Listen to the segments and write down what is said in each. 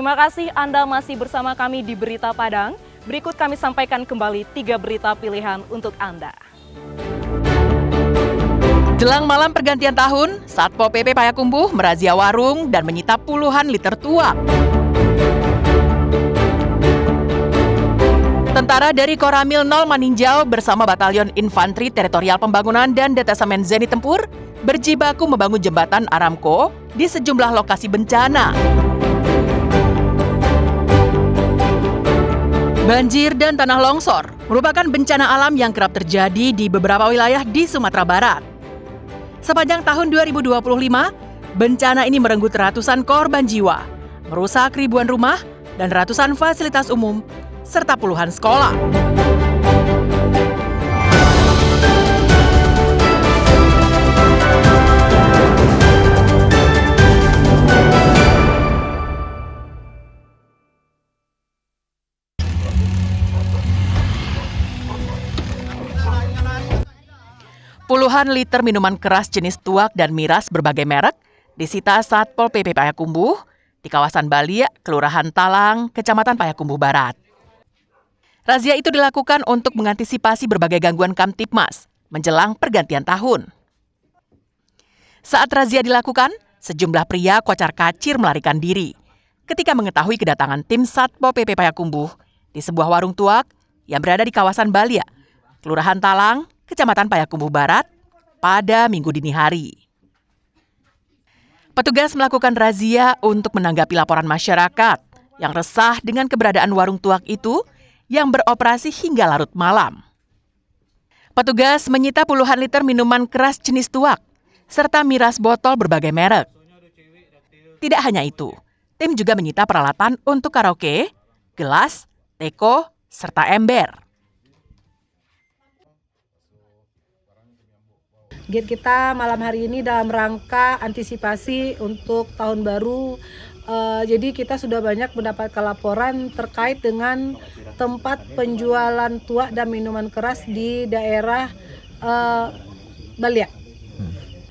Terima kasih Anda masih bersama kami di Berita Padang. Berikut kami sampaikan kembali 3 berita pilihan untuk Anda. Jelang malam pergantian tahun, Satpol PP Payakumbuh merazia warung dan menyita puluhan liter tuak. Tentara dari Koramil 0 Maninjau bersama Batalion Infanteri Teritorial Pembangunan dan Detasemen Zeni Tempur berjibaku membangun jembatan Aramco di sejumlah lokasi bencana. Banjir dan tanah longsor merupakan bencana alam yang kerap terjadi di beberapa wilayah di Sumatera Barat. Sepanjang tahun 2025, bencana ini merenggut ratusan korban jiwa, merusak ribuan rumah dan ratusan fasilitas umum, serta puluhan sekolah. Puluhan liter minuman keras jenis tuak dan miras berbagai merek disita Satpol PP Payakumbuh di kawasan Balia, Kelurahan Talang, Kecamatan Payakumbuh Barat. Razia itu dilakukan untuk mengantisipasi berbagai gangguan Kamtibmas menjelang pergantian tahun. Saat razia dilakukan, sejumlah pria kocar-kacir melarikan diri ketika mengetahui kedatangan tim Satpol PP Payakumbuh di sebuah warung tuak yang berada di kawasan Balia, Kelurahan Talang, Kecamatan Payakumbuh Barat, pada Minggu dini hari. Petugas melakukan razia untuk menanggapi laporan masyarakat yang resah dengan keberadaan warung tuak itu yang beroperasi hingga larut malam. Petugas menyita puluhan liter minuman keras jenis tuak, serta miras botol berbagai merek. Tidak hanya itu, tim juga menyita peralatan untuk karaoke, gelas, teko, serta ember. Giat kita malam hari ini dalam rangka antisipasi untuk tahun baru. Jadi kita sudah banyak mendapatkan laporan terkait dengan tempat penjualan tuak dan minuman keras di daerah Balia.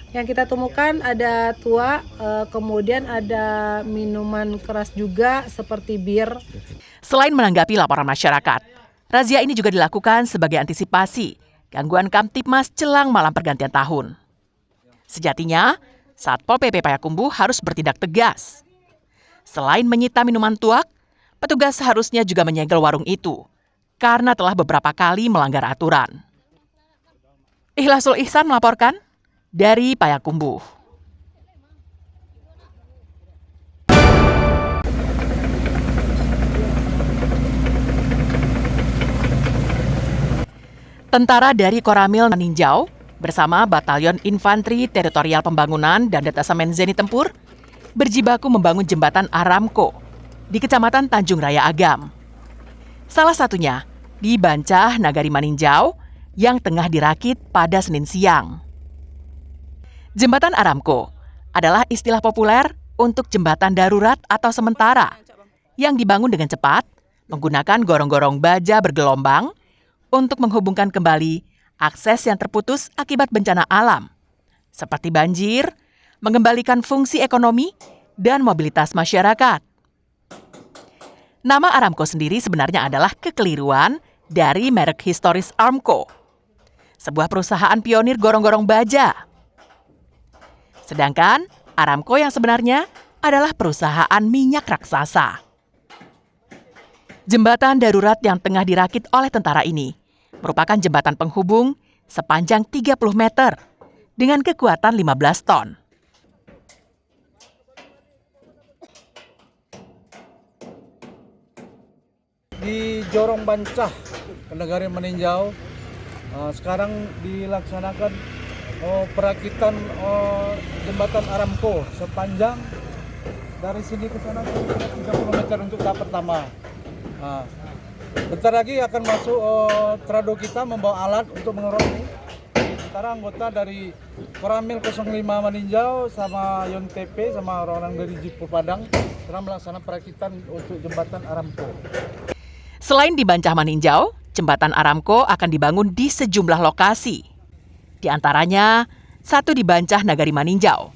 Yang kita temukan ada tuak, kemudian ada minuman keras juga seperti bir. Selain menanggapi laporan masyarakat, razia ini juga dilakukan sebagai antisipasi gangguan Kamtibmas jelang malam pergantian tahun. Sejatinya, Satpol PP Payakumbuh harus bertindak tegas. Selain menyita minuman tuak, petugas seharusnya juga menyegel warung itu karena telah beberapa kali melanggar aturan. Ikhlasul Ihsan melaporkan dari Payakumbuh. Tentara dari Koramil Maninjau bersama Batalion Infanteri Teritorial Pembangunan dan Detasemen Zeni Tempur berjibaku membangun jembatan Aramco di Kecamatan Tanjung Raya Agam. Salah satunya di Bancah, Nagari Maninjau yang tengah dirakit pada Senin siang. Jembatan Aramco adalah istilah populer untuk jembatan darurat atau sementara yang dibangun dengan cepat menggunakan gorong-gorong baja bergelombang untuk menghubungkan kembali akses yang terputus akibat bencana alam, seperti banjir, mengembalikan fungsi ekonomi, dan mobilitas masyarakat. Nama Aramco sendiri sebenarnya adalah kekeliruan dari merek historis Armco, sebuah perusahaan pionir gorong-gorong baja. Sedangkan Aramco yang sebenarnya adalah perusahaan minyak raksasa. Jembatan darurat yang tengah dirakit oleh tentara ini merupakan jembatan penghubung sepanjang 30 meter dengan kekuatan 15 ton. Di Jorong Bancah, Nagari Maninjau, sekarang dilaksanakan perakitan jembatan Aramco sepanjang dari sini ke sana 30 meter untuk tahap pertama. Bentar lagi akan masuk trado kita membawa alat untuk mengeruk ini. Sekarang anggota dari Koramil 05 Maninjau sama Yon TP sama orang-orang dari Jipo Padang sedang melaksanakan perakitan untuk jembatan Aramco. Selain di Bancah Maninjau, jembatan Aramco akan dibangun di sejumlah lokasi. Di antaranya, 1 di Bancah Nagari Maninjau,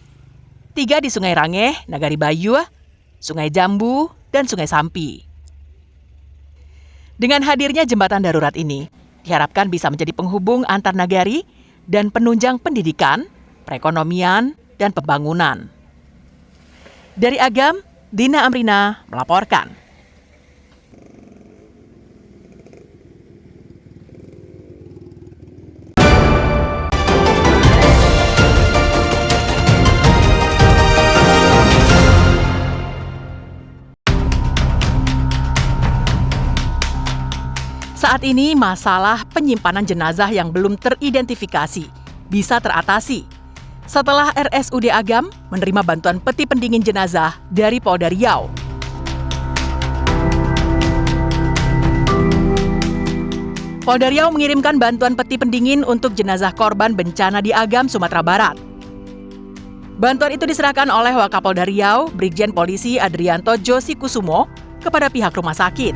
3 di Sungai Rangeh, Nagari Bayu, Sungai Jambu, dan Sungai Sampi. Dengan hadirnya jembatan darurat ini, diharapkan bisa menjadi penghubung antar nagari dan penunjang pendidikan, perekonomian, dan pembangunan. Dari Agam, Dina Amrina melaporkan. Saat ini masalah penyimpanan jenazah yang belum teridentifikasi bisa teratasi setelah RSUD Agam menerima bantuan peti pendingin jenazah dari Polda Riau. Polda Riau mengirimkan bantuan peti pendingin untuk jenazah korban bencana di Agam, Sumatera Barat. Bantuan itu diserahkan oleh Wakapolda Riau, Brigjen Polisi Adrianto Josi Kusumo, kepada pihak rumah sakit.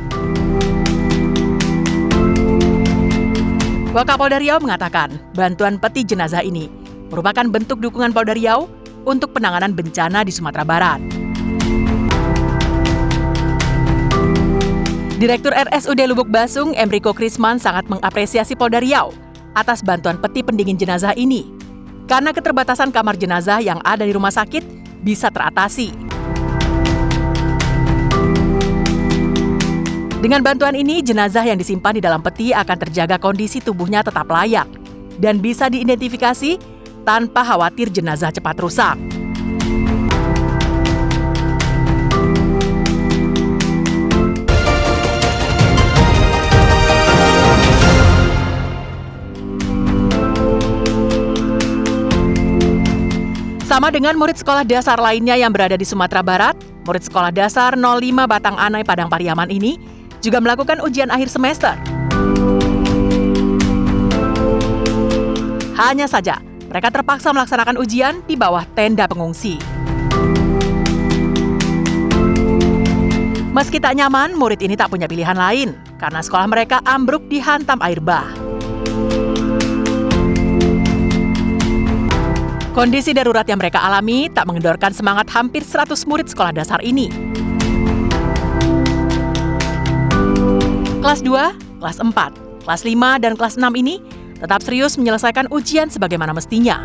Wakapolda Riau mengatakan bantuan peti jenazah ini merupakan bentuk dukungan Polda Riau untuk penanganan bencana di Sumatera Barat. Direktur RSUD Lubuk Basung, Enrico Krisman, sangat mengapresiasi Polda Riau atas bantuan peti pendingin jenazah ini, karena keterbatasan kamar jenazah yang ada di rumah sakit bisa teratasi. Dengan bantuan ini, jenazah yang disimpan di dalam peti akan terjaga kondisi tubuhnya tetap layak dan bisa diidentifikasi tanpa khawatir jenazah cepat rusak. Sama dengan murid sekolah dasar lainnya yang berada di Sumatera Barat, murid sekolah dasar 05 Batang Anai Padang Pariaman ini juga melakukan ujian akhir semester. Hanya saja, mereka terpaksa melaksanakan ujian di bawah tenda pengungsi. Meski tak nyaman, murid ini tak punya pilihan lain karena sekolah mereka ambruk dihantam air bah. Kondisi darurat yang mereka alami tak mengendorkan semangat hampir 100 murid sekolah dasar ini. Kelas 2, kelas 4, kelas 5, dan kelas 6 ini tetap serius menyelesaikan ujian sebagaimana mestinya.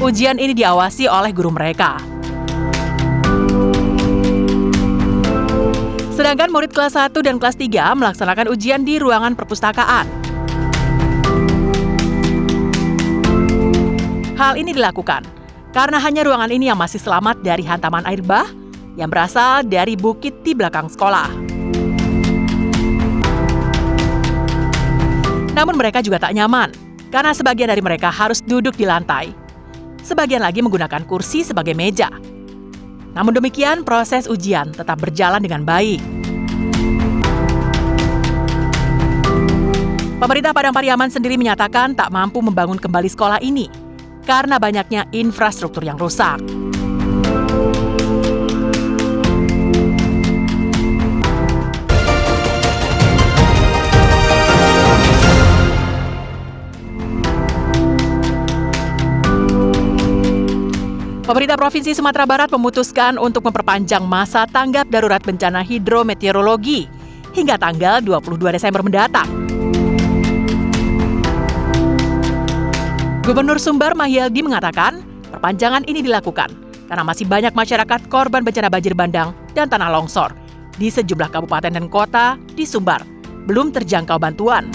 Ujian ini diawasi oleh guru mereka. Sedangkan murid kelas 1 dan kelas 3 melaksanakan ujian di ruangan perpustakaan. Hal ini dilakukan karena hanya ruangan ini yang masih selamat dari hantaman air bah yang berasal dari bukit di belakang sekolah. Namun mereka juga tak nyaman, karena sebagian dari mereka harus duduk di lantai. Sebagian lagi menggunakan kursi sebagai meja. Namun demikian, proses ujian tetap berjalan dengan baik. Pemerintah Padang Pariaman sendiri menyatakan tak mampu membangun kembali sekolah ini, karena banyaknya infrastruktur yang rusak. Pemerintah Provinsi Sumatera Barat memutuskan untuk memperpanjang masa tanggap darurat bencana hidrometeorologi hingga tanggal 22 Desember mendatang. Gubernur Sumbar Mahyaldi mengatakan perpanjangan ini dilakukan karena masih banyak masyarakat korban bencana banjir bandang dan tanah longsor di sejumlah kabupaten dan kota di Sumbar belum terjangkau bantuan.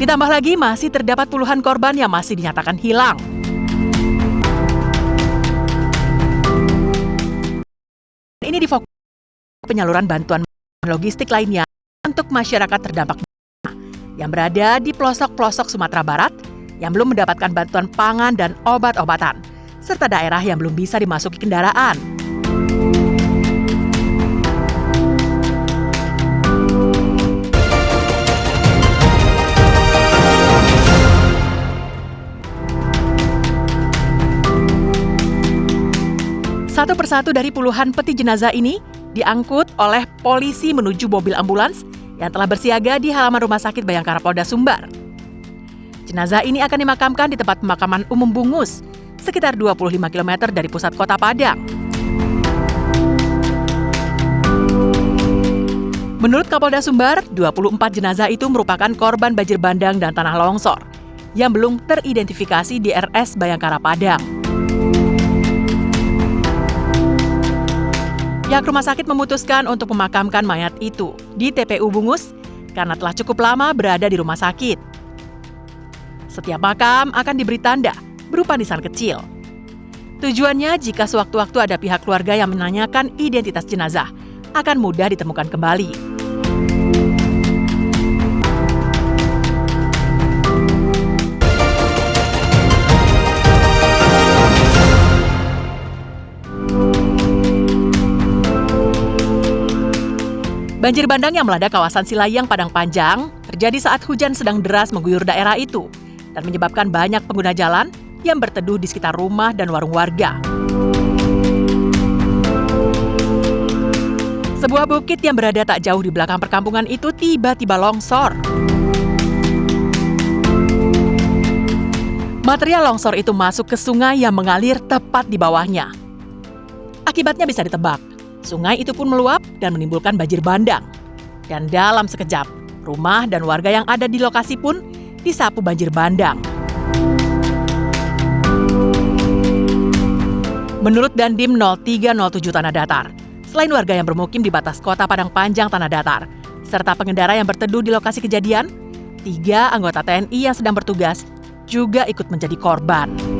Ditambah lagi masih terdapat puluhan korban yang masih dinyatakan hilang. Ini difokus penyaluran bantuan logistik lainnya untuk masyarakat terdampak yang berada di pelosok-pelosok Sumatera Barat yang belum mendapatkan bantuan pangan dan obat-obatan, serta daerah yang belum bisa dimasuki kendaraan. Satu persatu dari puluhan peti jenazah ini diangkut oleh polisi menuju mobil ambulans yang telah bersiaga di halaman Rumah Sakit Bayangkara Polda Sumbar. Jenazah ini akan dimakamkan di tempat pemakaman umum Bungus, sekitar 25 km dari pusat kota Padang. Menurut Kapolda Sumbar, 24 jenazah itu merupakan korban banjir bandang dan tanah longsor yang belum teridentifikasi di RS Bayangkara Padang. Pihak rumah sakit memutuskan untuk memakamkan mayat itu di TPU Bungus karena telah cukup lama berada di rumah sakit. Setiap makam akan diberi tanda berupa nisan kecil. Tujuannya jika sewaktu-waktu ada pihak keluarga yang menanyakan identitas jenazah, akan mudah ditemukan kembali. Banjir bandang yang melanda kawasan Silayang, Padang Panjang terjadi saat hujan sedang deras mengguyur daerah itu dan menyebabkan banyak pengguna jalan yang berteduh di sekitar rumah dan warung warga. Sebuah bukit yang berada tak jauh di belakang perkampungan itu tiba-tiba longsor. Material longsor itu masuk ke sungai yang mengalir tepat di bawahnya. Akibatnya bisa ditebak, sungai itu pun meluap dan menimbulkan banjir bandang. Dan dalam sekejap, rumah dan warga yang ada di lokasi pun disapu banjir bandang. Menurut Dandim 0307 Tanah Datar, selain warga yang bermukim di batas kota Padang Panjang Tanah Datar, serta pengendara yang berteduh di lokasi kejadian, 3 anggota TNI yang sedang bertugas juga ikut menjadi korban.